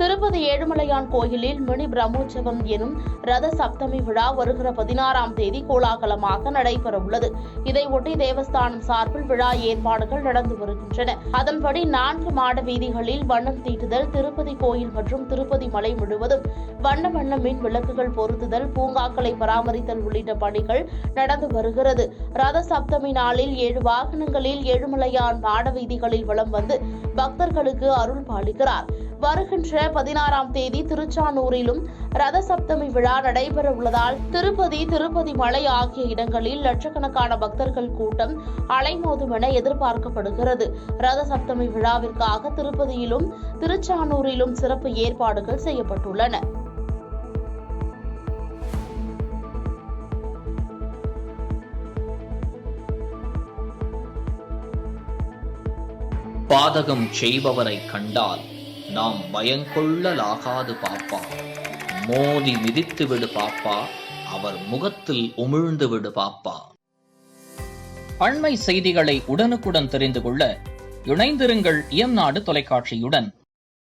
திருப்பதி ஏழுமலையான் கோயிலில் மினி பிரம்மோற்சவம் எனும் ரத சப்தமி விழா வருகிற 16ஆம் தேதி கோலாகலமாக நடைபெறவுள்ளது. இதையொட்டி தேவஸ்தானம் சார்பில் விழா ஏற்பாடுகள் நடந்து வருகின்றன. அதன்படி 4 மாட வீதிகளில் வண்ணம் தீட்டுதல், திருப்பதி கோயில் மற்றும் திருப்பதி மலை முழுவதும் வண்ண வண்ண மின் விளக்குகள் பொருத்துதல், பூங்காக்களை பராமரித்தல் உள்ளிட்ட பணிகள் நடந்து வருகிறது. ரத சப்தமி நாளில் 7 வாகனங்களில் ஏழுமலையான் மாட வீதிகளில் வலம் வந்து பக்தர்களுக்கு அருள் பாலிக்கிறார். வருகின்ற 16ஆம் தேதி திருச்சானூரிலும் ரத சப்தமி விழா நடைபெற உள்ளதால் திருப்பதி மலை ஆகிய இடங்களில் லட்சக்கணக்கான பக்தர்கள் கூட்டம் அலைமோதும் என எதிர்பார்க்கப்படுகிறது. ரத சப்தமி விழாவிற்காக திருப்பதியிலும் திருச்சானூரிலும் சிறப்பு ஏற்பாடுகள் செய்யப்பட்டுள்ளன. பாதகம் செய்பவரை கண்டால் நாம் பயங்கொள்ளலாகாது பாப்பா. மோதி மிதித்து விடு பாப்பா, அவர் முகத்தில் உமிழ்ந்து விடு பாப்பா. அண்மை செய்திகளை உடனுக்குடன் தெரிந்து கொள்ள இணைந்திருங்கள் இயம்நாடு தொலைக்காட்சியுடன்.